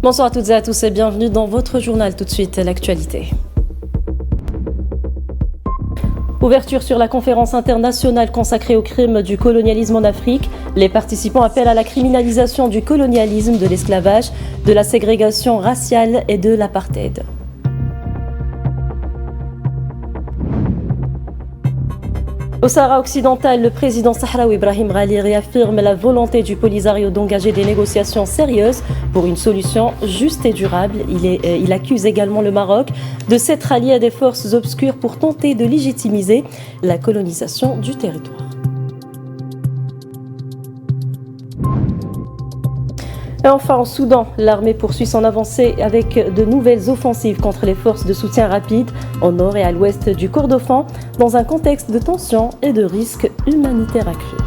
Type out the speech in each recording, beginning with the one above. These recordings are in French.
Bonsoir à toutes et à tous et bienvenue dans votre journal. Tout de suite, l'actualité. Ouverture sur la conférence internationale consacrée au crime du colonialisme en Afrique. Les participants appellent à la criminalisation du colonialisme, de l'esclavage, de la ségrégation raciale et de l'apartheid. Au Sahara occidental, le président sahraoui Ibrahim Ghali réaffirme la volonté du Polisario d'engager des négociations sérieuses pour une solution juste et durable. Il accuse également le Maroc de s'être allié à des forces obscures pour tenter de légitimiser la colonisation du territoire. Et enfin, au Soudan, l'armée poursuit son avancée avec de nouvelles offensives contre les forces de soutien rapide au nord et à l'ouest du Kordofan, dans un contexte de tension et de risques humanitaires accrus.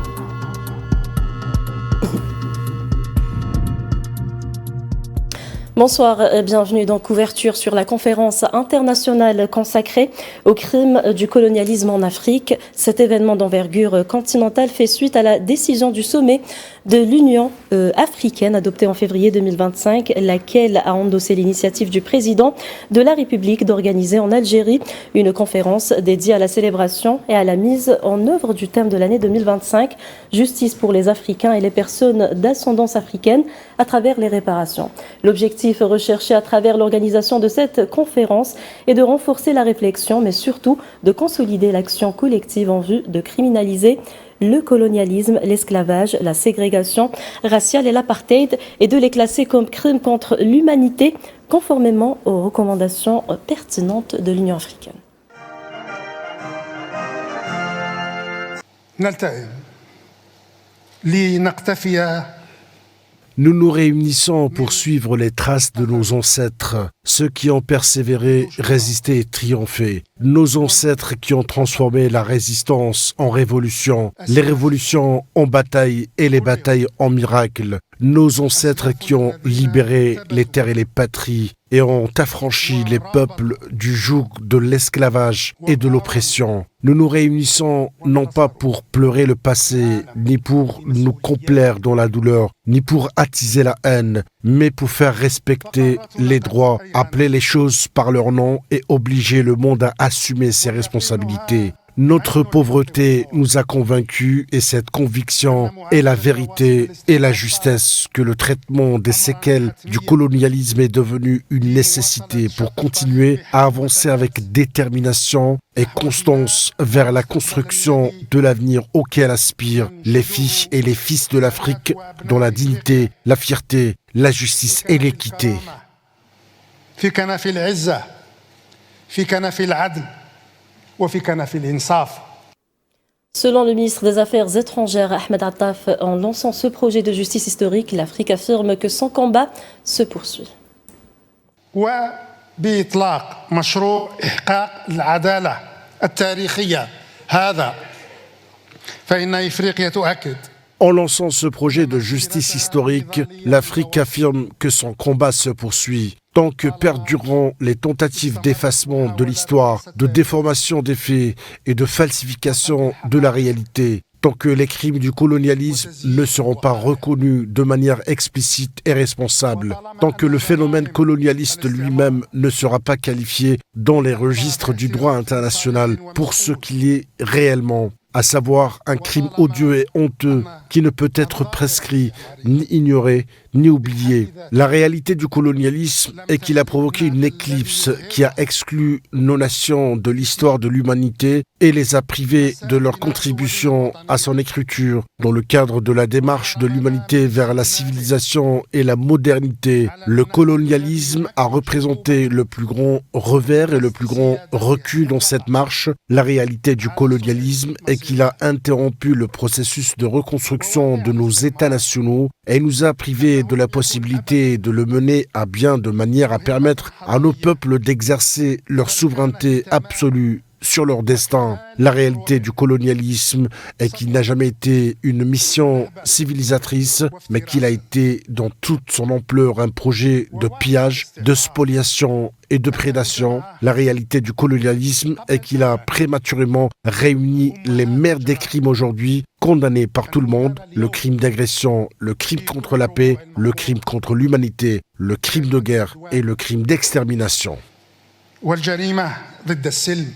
Bonsoir et bienvenue dans Couverture sur la conférence internationale consacrée au crime du colonialisme en Afrique. Cet événement d'envergure continentale fait suite à la décision du sommet de l'Union africaine adoptée en février 2025, laquelle a endossé l'initiative du président de la République d'organiser en Algérie une conférence dédiée à la célébration et à la mise en œuvre du thème de l'année 2025, justice pour les Africains et les personnes d'ascendance africaine à travers les réparations. L'objectif recherché à travers l'organisation de cette conférence est de renforcer la réflexion, mais surtout de consolider l'action collective en vue de criminaliser le colonialisme, l'esclavage, la ségrégation raciale et l'apartheid et de les classer comme crimes contre l'humanité conformément aux recommandations pertinentes de l'Union africaine. Nous nous réunissons pour suivre les traces de nos ancêtres, ceux qui ont persévéré, résisté et triomphé. Nos ancêtres qui ont transformé la résistance en révolution, les révolutions en bataille et les batailles en miracles. Nos ancêtres qui ont libéré les terres et les patries et ont affranchi les peuples du joug de l'esclavage et de l'oppression. Nous nous réunissons non pas pour pleurer le passé, ni pour nous complaire dans la douleur, ni pour attiser la haine, mais pour faire respecter les droits, appeler les choses par leur nom et obliger le monde à assumer ses responsabilités. Notre pauvreté nous a convaincus et cette conviction est la vérité et la justesse que le traitement des séquelles du colonialisme est devenu une nécessité pour continuer à avancer avec détermination et constance vers la construction de l'avenir auquel aspirent les filles et les fils de l'Afrique dans la dignité, la fierté, la justice et l'équité. Selon le ministre des Affaires étrangères Ahmed Attaf, en lançant ce projet de justice historique, l'Afrique affirme que son combat se poursuit. En lançant ce projet de justice historique, l'Afrique affirme que son combat se poursuit. Tant que perdureront les tentatives d'effacement de l'histoire, de déformation des faits et de falsification de la réalité, tant que les crimes du colonialisme ne seront pas reconnus de manière explicite et responsable, tant que le phénomène colonialiste lui-même ne sera pas qualifié dans les registres du droit international pour ce qu'il est réellement, à savoir un crime odieux et honteux qui ne peut être prescrit, ni ignoré, ni oublié. La réalité du colonialisme est qu'il a provoqué une éclipse qui a exclu nos nations de l'histoire de l'humanité et les a privées de leur contribution à son écriture dans le cadre de la démarche de l'humanité vers la civilisation et la modernité. Le colonialisme a représenté le plus grand revers et le plus grand recul dans cette marche. La réalité du colonialisme est qu'il a interrompu le processus de reconstruction de nos États nationaux et nous a privés de la possibilité de le mener à bien de manière à permettre à nos peuples d'exercer leur souveraineté absolue sur leur destin. La réalité du colonialisme est qu'il n'a jamais été une mission civilisatrice, mais qu'il a été dans toute son ampleur un projet de pillage, de spoliation et de prédation. La réalité du colonialisme est qu'il a prématurément réuni les mères des crimes aujourd'hui condamné par tout le monde, le crime d'agression, le crime contre la paix, le crime contre l'humanité, le crime de guerre et le crime d'extermination. والجريمة ضد السلم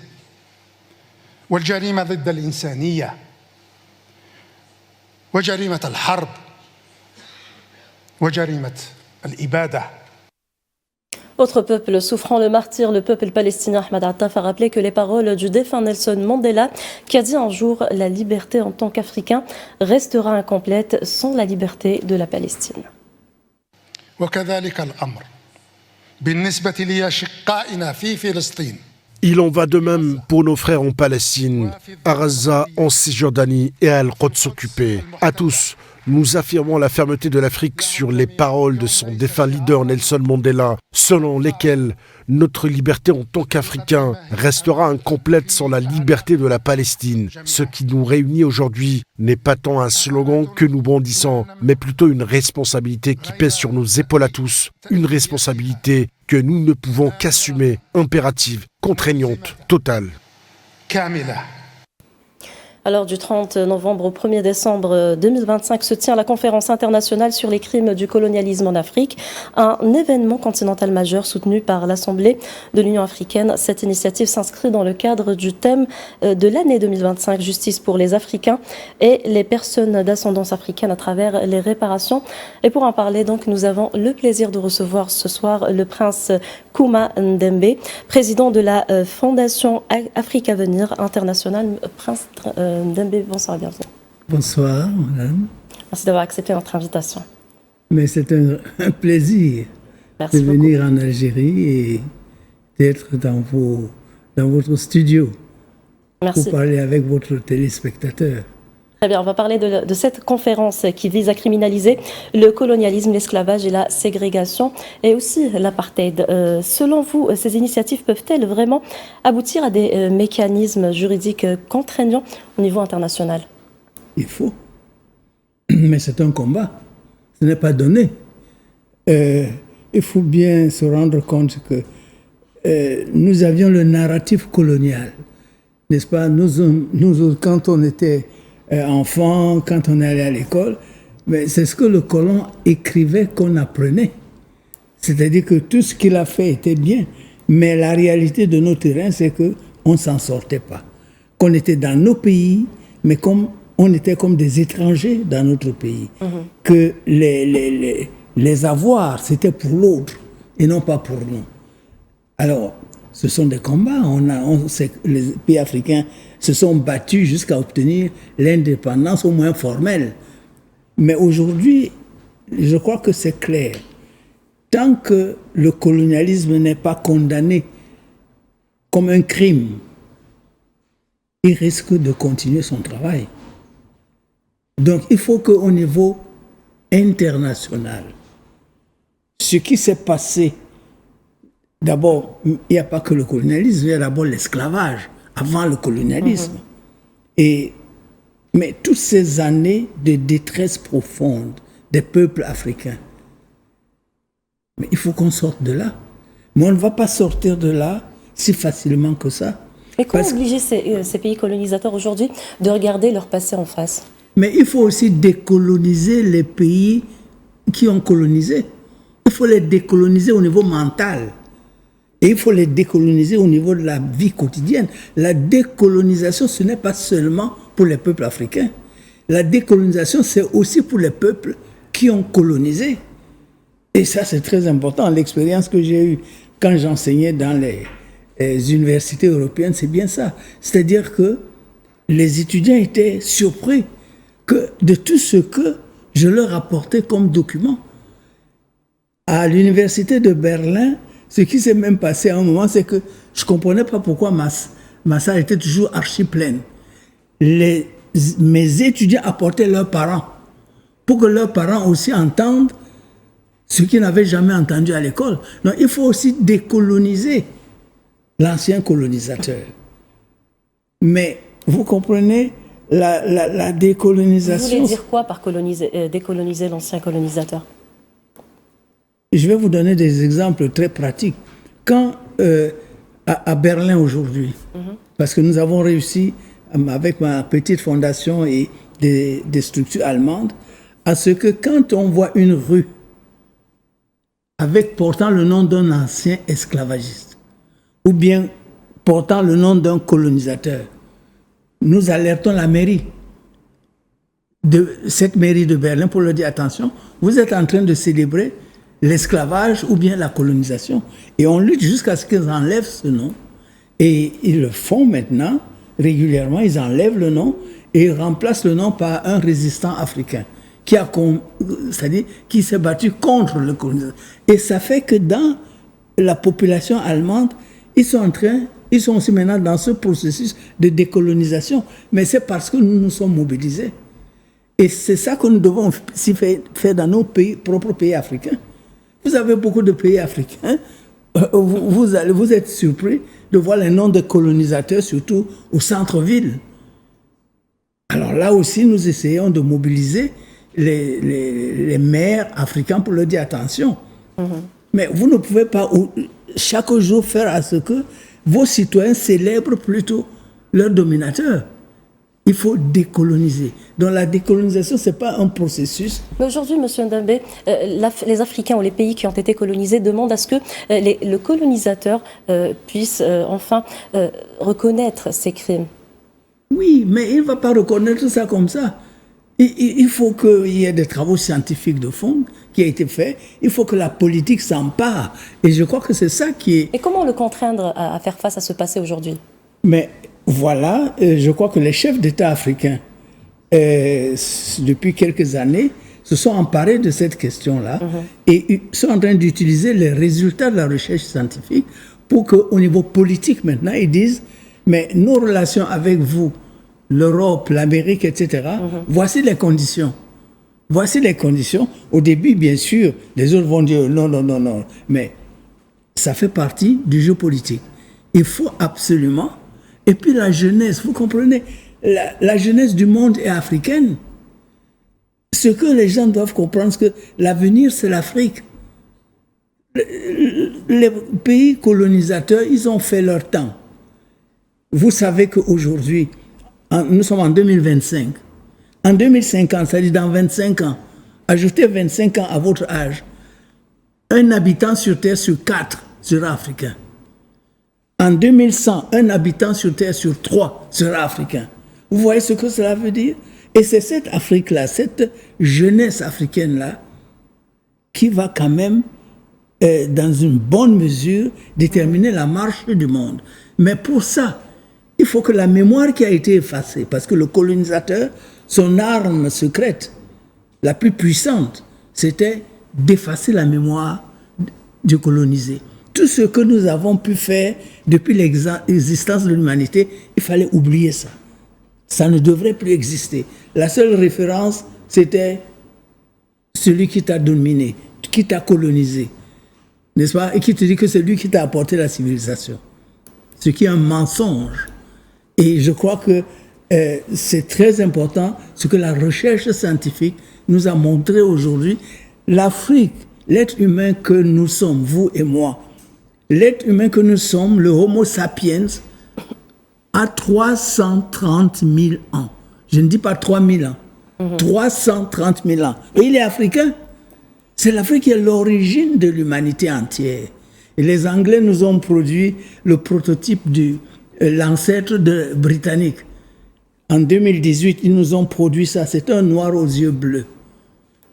والجريمة ضد الإنسانية وجريمة الحرب وجريمة الإبادة. Autre peuple souffrant le martyre, le peuple palestinien. Ahmed Attaf a rappelé que les paroles du défunt Nelson Mandela, qui a dit un jour « La liberté en tant qu'Africain restera incomplète sans la liberté de la Palestine ». وكذلك الأمر بالنسبة لأشقائنا في فلسطين. Il en va de même pour nos frères en Palestine, à Gaza, en Cisjordanie et à Al-Quds occupé. À tous, nous affirmons la fermeté de l'Afrique sur les paroles de son défunt leader Nelson Mandela, selon lesquelles notre liberté en tant qu'Africains restera incomplète sans la liberté de la Palestine. Ce qui nous réunit aujourd'hui n'est pas tant un slogan que nous brandissons, mais plutôt une responsabilité qui pèse sur nos épaules à tous. Une responsabilité que nous ne pouvons qu'assumer, impérative, contraignante, totale. Alors du 30 novembre au 1er décembre 2025 se tient la conférence internationale sur les crimes du colonialisme en Afrique, un événement continental majeur soutenu par l'Assemblée de l'Union africaine. Cette initiative s'inscrit dans le cadre du thème de l'année 2025, justice pour les Africains et les personnes d'ascendance africaine à travers les réparations. Et pour en parler, donc, nous avons le plaisir de recevoir ce soir le prince Kouma Ndembe, président de la Fondation Afrique Avenir International. Prince Ndembe, bonsoir, bienvenue. Bonsoir, madame. Merci d'avoir accepté notre invitation. Mais c'est un plaisir de venir en Algérie et d'être dans votre studio. Merci. Pour parler avec votre téléspectateur. Très bien, on va parler de cette conférence qui vise à criminaliser le colonialisme, l'esclavage et la ségrégation et aussi l'apartheid. Selon vous, ces initiatives peuvent-elles vraiment aboutir à des mécanismes juridiques contraignants au niveau international? Il faut. Mais c'est un combat. Ce n'est pas donné. Il faut bien se rendre compte que nous avions le narratif colonial. N'est-ce pas? Nous, quand on était enfant, quand on allait à l'école, mais c'est ce que le colon écrivait qu'on apprenait. C'est-à-dire que tout ce qu'il a fait était bien, mais la réalité de nos terrains, c'est qu'on ne s'en sortait pas. Qu'on était dans nos pays, mais on était comme des étrangers dans notre pays. Que les avoirs, c'était pour l'autre et non pas pour nous. Alors, ce sont des combats. Les pays africains se sont battus jusqu'à obtenir l'indépendance, au moins formelle. Mais aujourd'hui, je crois que c'est clair. Tant que le colonialisme n'est pas condamné comme un crime, il risque de continuer son travail. Donc, il faut qu'au niveau international, ce qui s'est passé, d'abord, il n'y a pas que le colonialisme, il y a d'abord l'esclavage, avant le colonialisme. Mais toutes ces années de détresse profonde des peuples africains, mais il faut qu'on sorte de là. Mais on ne va pas sortir de là si facilement que ça. Et comment obliger ces pays colonisateurs aujourd'hui de regarder leur passé en face? Mais il faut aussi décoloniser les pays qui ont colonisé. Il faut les décoloniser au niveau mental. Et il faut les décoloniser au niveau de la vie quotidienne. La décolonisation, ce n'est pas seulement pour les peuples africains. La décolonisation, c'est aussi pour les peuples qui ont colonisé. Et ça, c'est très important. L'expérience que j'ai eue quand j'enseignais dans les universités européennes, c'est bien ça. C'est-à-dire que les étudiants étaient surpris de tout ce que je leur apportais comme document. À l'université de Berlin, ce qui s'est même passé à un moment, c'est que je ne comprenais pas pourquoi ma salle était toujours archi pleine. Mes étudiants apportaient leurs parents pour que leurs parents aussi entendent ce qu'ils n'avaient jamais entendu à l'école. Donc il faut aussi décoloniser l'ancien colonisateur. Mais vous comprenez, la décolonisation... Vous voulez dire quoi par décoloniser l'ancien colonisateur? Je vais vous donner des exemples très pratiques. Quand à Berlin aujourd'hui, parce que nous avons réussi avec ma petite fondation et des structures allemandes à ce que quand on voit une rue avec portant le nom d'un ancien esclavagiste ou bien portant le nom d'un colonisateur, nous alertons la mairie de cette mairie de Berlin pour leur dire attention, vous êtes en train de célébrer l'esclavage ou bien la colonisation. Et on lutte jusqu'à ce qu'ils enlèvent ce nom. Et ils le font maintenant, régulièrement, ils enlèvent le nom et ils remplacent le nom par un résistant africain c'est-à-dire qui s'est battu contre le colonisateur. Et ça fait que dans la population allemande, ils sont aussi maintenant dans ce processus de décolonisation. Mais c'est parce que nous nous sommes mobilisés. Et c'est ça que nous devons aussi faire dans nos propres pays africains. Vous avez beaucoup de pays africains, vous êtes surpris de voir les noms de colonisateurs, surtout au centre-ville. Alors là aussi, nous essayons de mobiliser les maires africains pour leur dire attention. Mais vous ne pouvez pas chaque jour faire à ce que vos citoyens célèbrent plutôt leurs dominateurs. Il faut décoloniser. Donc la décolonisation, ce n'est pas un processus. Mais aujourd'hui, M. Ndembe, les Africains ou les pays qui ont été colonisés demandent à ce que le colonisateur puisse enfin reconnaître ces crimes. Oui, mais il ne va pas reconnaître ça comme ça. Il faut qu'il y ait des travaux scientifiques de fond qui aient été faits. Il faut que la politique s'empare. Et je crois que c'est ça qui est... Et comment le contraindre à faire face à ce passé aujourd'hui? Mais voilà, je crois que les chefs d'État africains, depuis quelques années, se sont emparés de cette question-là et ils sont en train d'utiliser les résultats de la recherche scientifique pour qu'au niveau politique maintenant, ils disent « mais nos relations avec vous, l'Europe, l'Amérique, etc., voici les conditions. Voici les conditions. » Au début, bien sûr, les autres vont dire « non, non, non, non ». Mais ça fait partie du jeu politique. Il faut absolument... Et puis la jeunesse, vous comprenez, la jeunesse du monde est africaine. Ce que les gens doivent comprendre, c'est que l'avenir, c'est l'Afrique. Les pays colonisateurs, ils ont fait leur temps. Vous savez qu'aujourd'hui, nous sommes en 2025. En 2050, c'est-à-dire dans 25 ans, ajoutez 25 ans à votre âge, un habitant sur Terre sur 4 sera africain. En 2100, un habitant sur Terre sur 3 sera africain. Vous voyez ce que cela veut dire? Et c'est cette Afrique-là, cette jeunesse africaine-là, qui va quand même, dans une bonne mesure, déterminer la marche du monde. Mais pour ça, il faut que la mémoire qui a été effacée, parce que le colonisateur, son arme secrète, la plus puissante, c'était d'effacer la mémoire du colonisé. Tout ce que nous avons pu faire depuis l'existence de l'humanité, il fallait oublier ça. Ça ne devrait plus exister. La seule référence, c'était celui qui t'a dominé, qui t'a colonisé, n'est-ce pas? Et qui te dit que c'est lui qui t'a apporté la civilisation. Ce qui est un mensonge. Et je crois que c'est très important ce que la recherche scientifique nous a montré aujourd'hui. L'Afrique, l'être humain que nous sommes, vous et moi, l'être humain que nous sommes, le Homo sapiens, a 330 000 ans. Je ne dis pas 3 000 ans. 330 000 ans. Et il est africain. C'est l'Afrique qui est l'origine de l'humanité entière. Et les Anglais nous ont produit le prototype de l'ancêtre britannique. En 2018, ils nous ont produit ça. C'est un noir aux yeux bleus.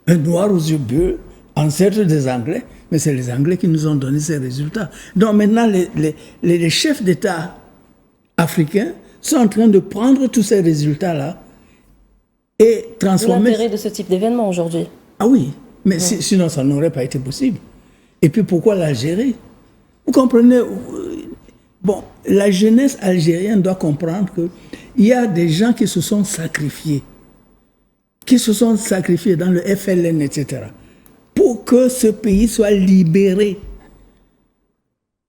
Un noir aux yeux bleus, ancêtre des Anglais. Mais c'est les Anglais qui nous ont donné ces résultats. Donc maintenant, les chefs d'État africains sont en train de prendre tous ces résultats-là et transformer... L'intérêt de ce type d'événement aujourd'hui. Ah oui, mais sinon ça n'aurait pas été possible. Et puis pourquoi l'Algérie? Vous comprenez? Bon, la jeunesse algérienne doit comprendre qu'il y a des gens qui se sont sacrifiés dans le FLN, etc., pour que ce pays soit libéré.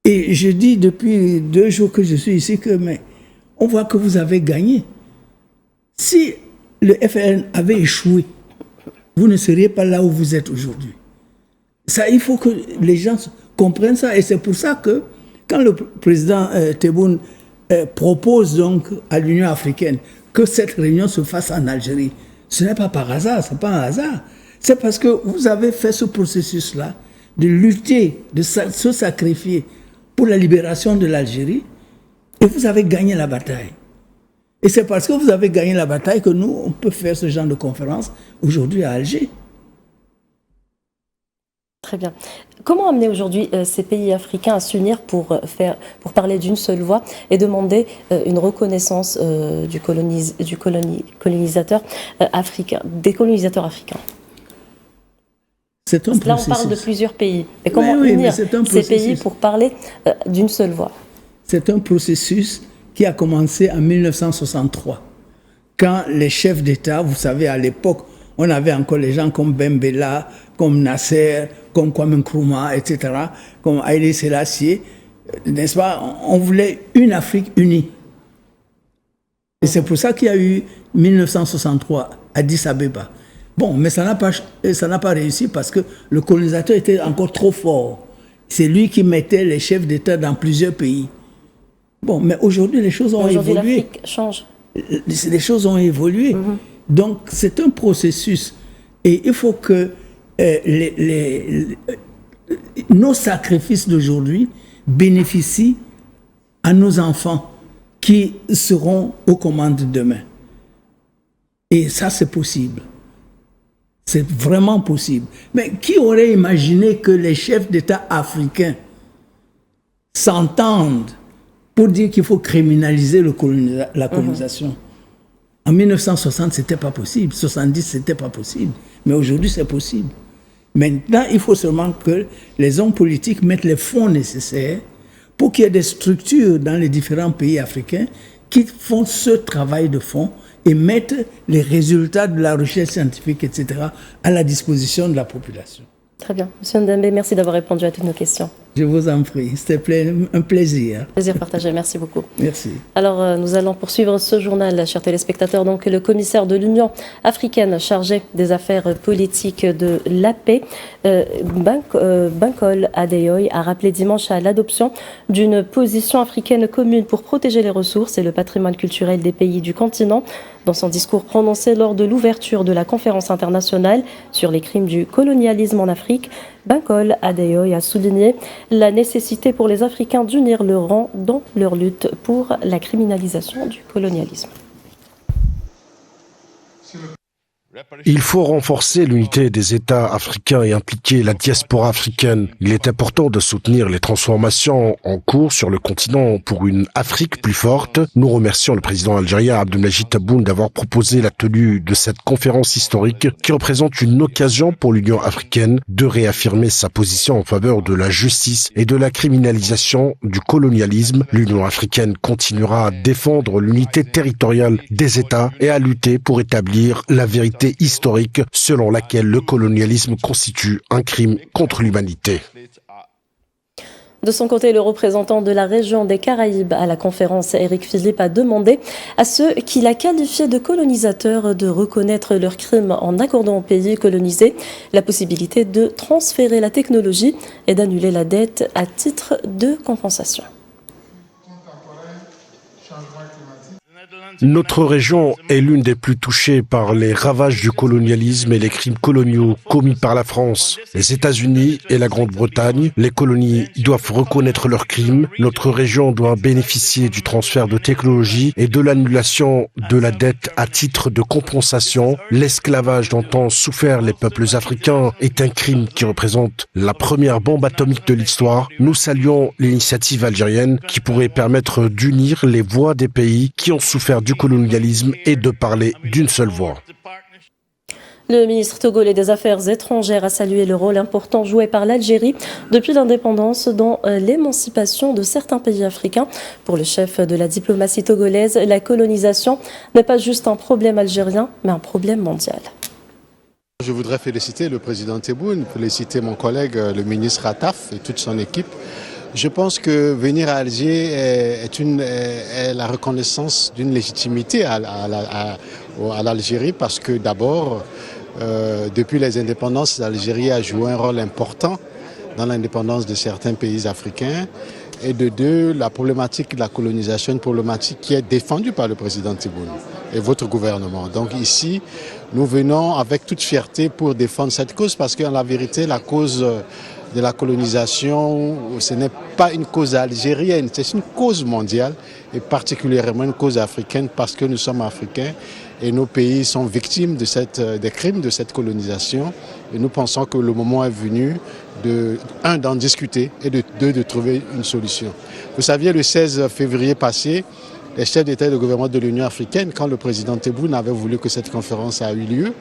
Et je dis depuis 2 jours que je suis ici que, mais on voit que vous avez gagné. Si le FLN avait échoué, vous ne seriez pas là où vous êtes aujourd'hui. Ça, il faut que les gens comprennent ça. Et c'est pour ça que, quand le président Tebboune propose donc à l'Union africaine que cette réunion se fasse en Algérie, Ce n'est pas par hasard, ce n'est pas un hasard. C'est parce que vous avez fait ce processus-là de lutter, de se sacrifier pour la libération de l'Algérie et vous avez gagné la bataille. Et c'est parce que vous avez gagné la bataille que nous, on peut faire ce genre de conférence aujourd'hui à Alger. Très bien. Comment amener aujourd'hui ces pays africains à s'unir pour parler d'une seule voix et demander une reconnaissance des colonisateurs africains? C'est un Là, processus. on parle de plusieurs pays. Mais comment unir ces pays pour parler d'une seule voix? C'est un processus qui a commencé en 1963, quand les chefs d'État, vous savez, à l'époque, on avait encore les gens comme Ben Bella, comme Nasser, comme Kwame Nkrumah, etc., comme Haïlé Sélassié, n'est-ce pas? On voulait une Afrique unie. Et c'est pour ça qu'il y a eu 1963, Addis Abeba. Bon, mais ça n'a pas réussi parce que le colonisateur était encore trop fort. C'est lui qui mettait les chefs d'État dans plusieurs pays. Bon, mais aujourd'hui, les choses ont évolué. L'Afrique change. Les choses ont évolué. Donc, c'est un processus. Et il faut que nos sacrifices d'aujourd'hui bénéficient à nos enfants qui seront aux commandes demain. Et ça, c'est possible. C'est vraiment possible. Mais qui aurait imaginé que les chefs d'État africains s'entendent pour dire qu'il faut criminaliser la colonisation? En 1960, ce n'était pas possible. 70, ce n'était pas possible. Mais aujourd'hui, c'est possible. Maintenant, il faut seulement que les hommes politiques mettent les fonds nécessaires pour qu'il y ait des structures dans les différents pays africains qui font ce travail de fond et mettent les résultats de la recherche scientifique, etc., à la disposition de la population. Très bien. Monsieur Ndembe, merci d'avoir répondu à toutes nos questions. Je vous en prie, c'était un plaisir. Plaisir partagé, merci beaucoup. Merci. Alors, nous allons poursuivre ce journal, chers téléspectateurs. Donc, le commissaire de l'Union africaine chargé des affaires politiques de la paix, Bankole Adeoye, a rappelé dimanche à l'adoption d'une position africaine commune pour protéger les ressources et le patrimoine culturel des pays du continent. Dans son discours prononcé lors de l'ouverture de la conférence internationale sur les crimes du colonialisme en Afrique, Bankole Adeoye a souligné la nécessité pour les Africains d'unir leurs rangs dans leur lutte pour la criminalisation du colonialisme. Il faut renforcer l'unité des États africains et impliquer la diaspora africaine. Il est important de soutenir les transformations en cours sur le continent pour une Afrique plus forte. Nous remercions le président algérien Abdelmadjid Tebboune d'avoir proposé la tenue de cette conférence historique qui représente une occasion pour l'Union africaine de réaffirmer sa position en faveur de la justice et de la criminalisation du colonialisme. L'Union africaine continuera à défendre l'unité territoriale des États et à lutter pour établir la vérité historique selon laquelle le colonialisme constitue un crime contre l'humanité. De son côté, le représentant de la région des Caraïbes à la conférence, Éric Philippe, a demandé à ceux qu'il a qualifiés de colonisateurs de reconnaître leurs crimes en accordant aux pays colonisés la possibilité de transférer la technologie et d'annuler la dette à titre de compensation. Notre région est l'une des plus touchées par les ravages du colonialisme et les crimes coloniaux commis par la France. Les États-Unis et la Grande-Bretagne, les colonies doivent reconnaître leurs crimes. Notre région doit bénéficier du transfert de technologie et de l'annulation de la dette à titre de compensation. L'esclavage dont ont souffert les peuples africains est un crime qui représente la première bombe atomique de l'histoire. Nous saluons l'initiative algérienne qui pourrait permettre d'unir les voix des pays qui ont souffert du colonialisme et de parler d'une seule voix. Le ministre togolais des Affaires étrangères a salué le rôle important joué par l'Algérie depuis l'indépendance dans l'émancipation de certains pays africains. Pour le chef de la diplomatie togolaise, la colonisation n'est pas juste un problème algérien, mais un problème mondial. Je voudrais féliciter le président Tebboune, féliciter mon collègue, le ministre Attaf et toute son équipe. Je pense que venir à Alger est la reconnaissance d'une légitimité à l'Algérie parce que d'abord, depuis les indépendances, l'Algérie a joué un rôle important dans l'indépendance de certains pays africains. Et de deux, la problématique de la colonisation, une problématique qui est défendue par le président Tebboune. et votre gouvernement. Donc ici, nous venons avec toute fierté pour défendre cette cause parce qu'en la vérité, la cause de la colonisation, ce n'est pas une cause algérienne, c'est une cause mondiale et particulièrement une cause africaine parce que nous sommes africains et nos pays sont victimes de des crimes de cette colonisation. Et nous pensons que le moment est venu d'en discuter et de trouver une solution. Vous saviez, le 16 février passé, les chefs d'État et de gouvernement de l'Union africaine, quand le président Tebboune avait voulu que cette conférence ait eu lieu,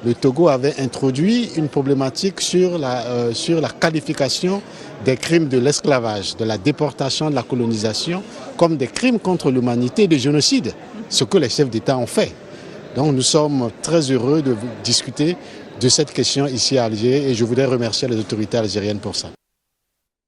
le Togo avait introduit une problématique sur la qualification des crimes de l'esclavage, de la déportation, de la colonisation, comme des crimes contre l'humanité et de génocide, ce que les chefs d'État ont fait. Donc nous sommes très heureux de discuter de cette question ici à Alger et je voudrais remercier les autorités algériennes pour ça.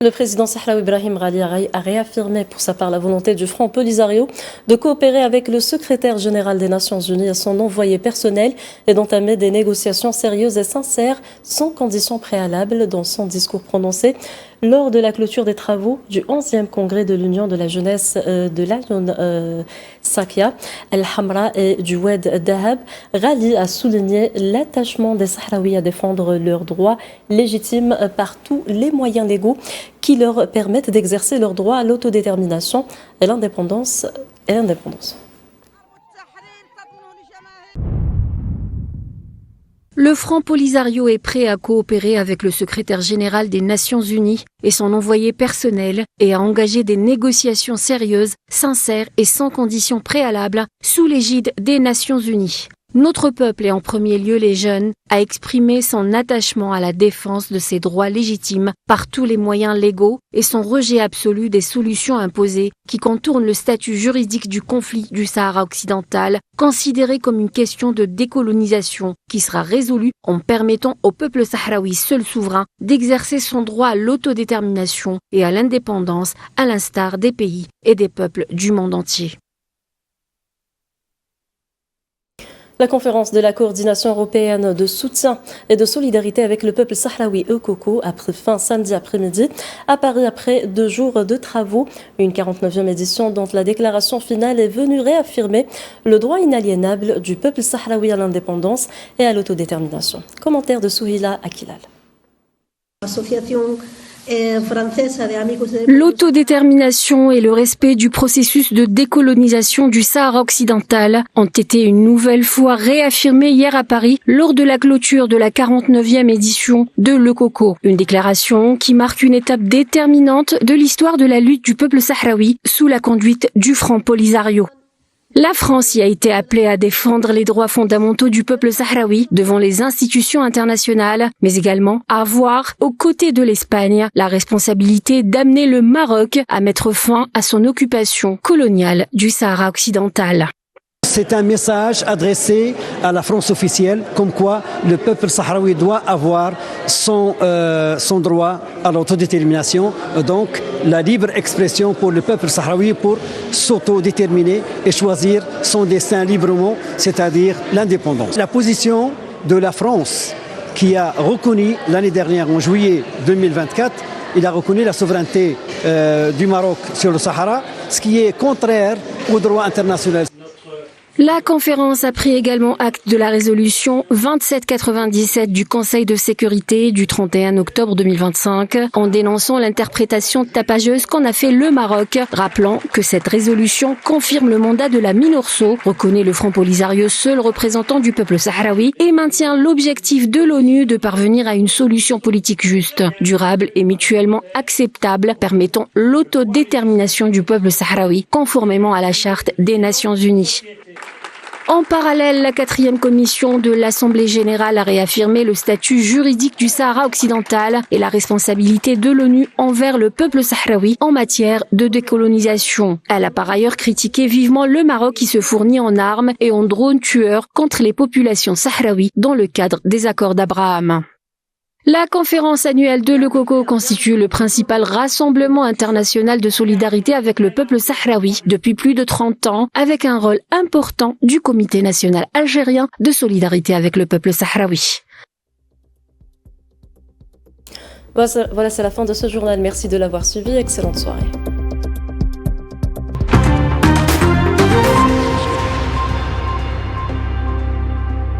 Le président Sahraoui Ibrahim Ghali a réaffirmé pour sa part la volonté du Front Polisario de coopérer avec le secrétaire général des Nations Unies et son envoyé personnel et d'entamer des négociations sérieuses et sincères sans conditions préalables dans son discours prononcé lors de la clôture des travaux du 11e congrès de l'Union de la jeunesse de l'Ayoun Sakia, Al-Hamra et du Oued Dahab. Ghali a souligné l'attachement des Sahraouis à défendre leurs droits légitimes par tous les moyens légaux qui leur permettent d'exercer leurs droits à l'autodétermination et l'indépendance. Le Front Polisario est prêt à coopérer avec le secrétaire général des Nations Unies et son envoyé personnel et à engager des négociations sérieuses, sincères et sans conditions préalables sous l'égide des Nations Unies. Notre peuple, et en premier lieu les jeunes, a exprimé son attachement à la défense de ses droits légitimes par tous les moyens légaux et son rejet absolu des solutions imposées qui contournent le statut juridique du conflit du Sahara occidental, considéré comme une question de décolonisation qui sera résolue en permettant au peuple sahraoui seul souverain d'exercer son droit à l'autodétermination et à l'indépendance à l'instar des pays et des peuples du monde entier. La conférence de la coordination européenne de soutien et de solidarité avec le peuple sahraoui ECOCO a pris fin samedi après-midi à Paris après 2 jours de travaux. Une 49e édition dont la déclaration finale est venue réaffirmer le droit inaliénable du peuple sahraoui à l'indépendance et à l'autodétermination. Commentaire de Souhila Akilal. L'autodétermination et le respect du processus de décolonisation du Sahara occidental ont été une nouvelle fois réaffirmés hier à Paris lors de la clôture de la 49e édition de l'ECOCO. Une déclaration qui marque une étape déterminante de l'histoire de la lutte du peuple sahraoui sous la conduite du Front Polisario. La France y a été appelée à défendre les droits fondamentaux du peuple sahraoui devant les institutions internationales, mais également à avoir, aux côtés de l'Espagne, la responsabilité d'amener le Maroc à mettre fin à son occupation coloniale du Sahara occidental. C'est un message adressé à la France officielle, comme quoi le peuple sahraoui doit avoir son droit à l'autodétermination, donc la libre expression pour le peuple sahraoui pour s'autodéterminer et choisir son destin librement, c'est-à-dire l'indépendance. La position de la France, qui a reconnu l'année dernière, en juillet 2024, il a reconnu la souveraineté du Maroc sur le Sahara, ce qui est contraire au droit international. La conférence a pris également acte de la résolution 2797 du Conseil de sécurité du 31 octobre 2025 en dénonçant l'interprétation tapageuse qu'en a fait le Maroc, rappelant que cette résolution confirme le mandat de la MINURSO, reconnaît le Front Polisario seul représentant du peuple sahraoui et maintient l'objectif de l'ONU de parvenir à une solution politique juste, durable et mutuellement acceptable permettant l'autodétermination du peuple sahraoui conformément à la Charte des Nations Unies. En parallèle, la 4e commission de l'Assemblée générale a réaffirmé le statut juridique du Sahara occidental et la responsabilité de l'ONU envers le peuple sahraoui en matière de décolonisation. Elle a par ailleurs critiqué vivement le Maroc qui se fournit en armes et en drones tueurs contre les populations sahraouies dans le cadre des accords d'Abraham. La conférence annuelle de l'ECOCO constitue le principal rassemblement international de solidarité avec le peuple sahraoui depuis plus de 30 ans, avec un rôle important du Comité national algérien de solidarité avec le peuple sahraoui. Voilà, c'est la fin de ce journal. Merci de l'avoir suivi. Excellente soirée.